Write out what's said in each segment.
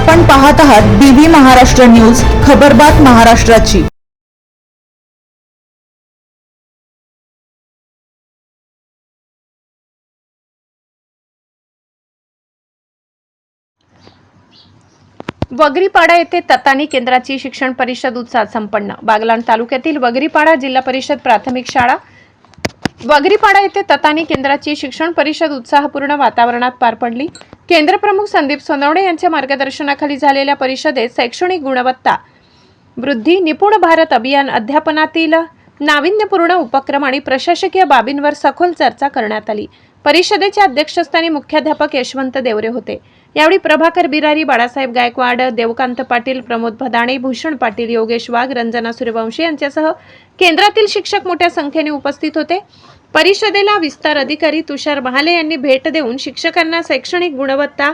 आपण पाहत आहात बीबी महाराष्ट्र न्यूज, खबरबात महाराष्ट्राची। वगरीपाडा येथे ततानी केंद्राची शिक्षण परिषद उत्साहात संपन्न। बागलाण तालुक्यातील वगरीपाडा जिल्हा परिषद प्राथमिक शाळा वगरीपाडा येथे ततानी केंद्राची शिक्षण परिषद उत्साहपूर्ण वातावरणात पार पडली। केंद्र प्रमुख संदीप सोनवणे यांच्या मार्गदर्शनाखाली झालेल्या परिषदेत शैक्षणिक गुणवत्ता वृद्धी, निपुण भारत अभियान, अध्यापनातील नाविन्यपूर्ण उपक्रम आणि प्रशासकीय बाबींवर सखोल चर्चा करण्यात आली। परिषदेच्या अध्यक्षस्थानी मुख्याध्यापक यशवंत देवरे होते। यावेळी प्रभाकर बिरारी, बाळासाहेब गायकवाड, देवकांत पाटील, प्रमोद भदाणे, भूषण पाटील, योगेश वाघ, रंजना सूर्यवंशी यांच्यासह केंद्रातील शिक्षक मोठ्या संख्येने उपस्थित होते। परिषदेला विस्तार अधिकारी तुषार महाले यांनी भेट देऊन शिक्षकांना शैक्षणिक गुणवत्ता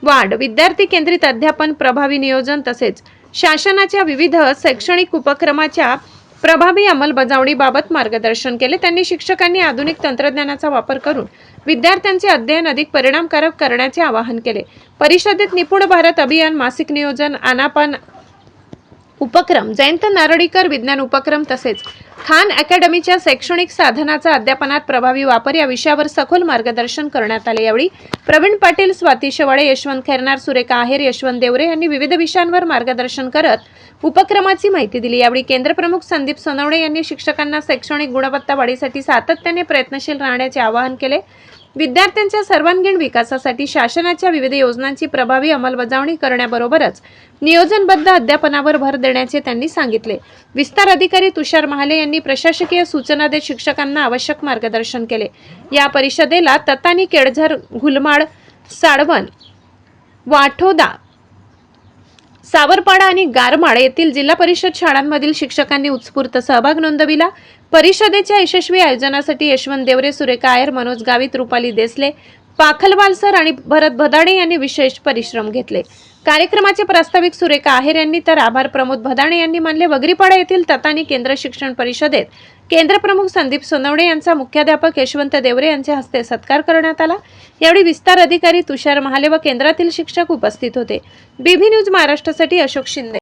वाढ, विद्यार्थी केंद्रित अध्यापन, प्रभावी नियोजन तसेच शासनाच्या विविध शैक्षणिक उपक्रमाच्या प्रभावी अंमलबजावणीबाबत मार्गदर्शन केले। त्यांनी शिक्षकांनी आधुनिक तंत्रज्ञानाचा वापर करून विद्यार्थ्यांचे अध्ययन अधिक परिणामकारक करण्याचे आवाहन केले। परिषदेत निपुण भारत अभियान, मासिक नियोजन, आनापान उपक्रम, जयंत नारळीकर विज्ञान उपक्रम तसेच खान अकॅडमीच्या शैक्षणिक साधनाचा अध्यापनात प्रभावी वापर या विषयावर सखोल मार्गदर्शन करण्यात आले। यावेळी प्रवीण पाटील, स्वाती शेवाळे, यशवंत खैरनार, सुरेखा आहेर, यशवंत देवरे यांनी विविध विषयांवर मार्गदर्शन करत उपक्रमाची माहिती दिली। यावेळी केंद्र प्रमुख संदीप सोनवणे यांनी शिक्षकांना शैक्षणिक गुणवत्ता वाढीसाठी सातत्याने प्रयत्नशील राहण्याचे आवाहन केले। विद्यार्थ्यांच्या सर्वांगीण विकासासाठी शासनाच्या विविध योजनांची प्रभावी अंमलबजावणी करण्याबरोबरच नियोजनबद्ध अध्यापनावर भर देण्याचे त्यांनी सांगितले। विस्तार अधिकारी तुषार महाले यांनी प्रशासकीय सूचना देत शिक्षकांना आवश्यक मार्गदर्शन केले। या परिषदेला ततानी, केळझर, घुलमाड, साळवन, वाठोदा, सावरपाडा आणि गारमाड येथील जिल्हा परिषद शाळांमधील शिक्षकांनी उत्स्फूर्त सहभाग नोंदविला। परिषदेच्या यशस्वी आयोजनासाठी यशवंत देवरे, सुरेखा आहेर, मनोज गावित, रुपाली देसले, पाखलवालसर आणि भरत भदाणे यांनी विशेष परिश्रम घेतले। कार्यक्रमाचे प्रास्ताविक सुरेखा आहेर यांनी तर आभार प्रमोद भदाणे यांनी मानले। वगरीपाडा येथील ततानी केंद्र शिक्षण परिषदेत केंद्र प्रमुख संदीप सोनवणे यांचा मुख्याध्यापक यशवंत देवरे यांच्या हस्ते सत्कार करण्यात आला। यावेळी विस्तार अधिकारी तुषार महाले व केंद्रातील शिक्षक उपस्थित होते। बीबी न्यूज महाराष्ट्रासाठी अशोक शिंदे।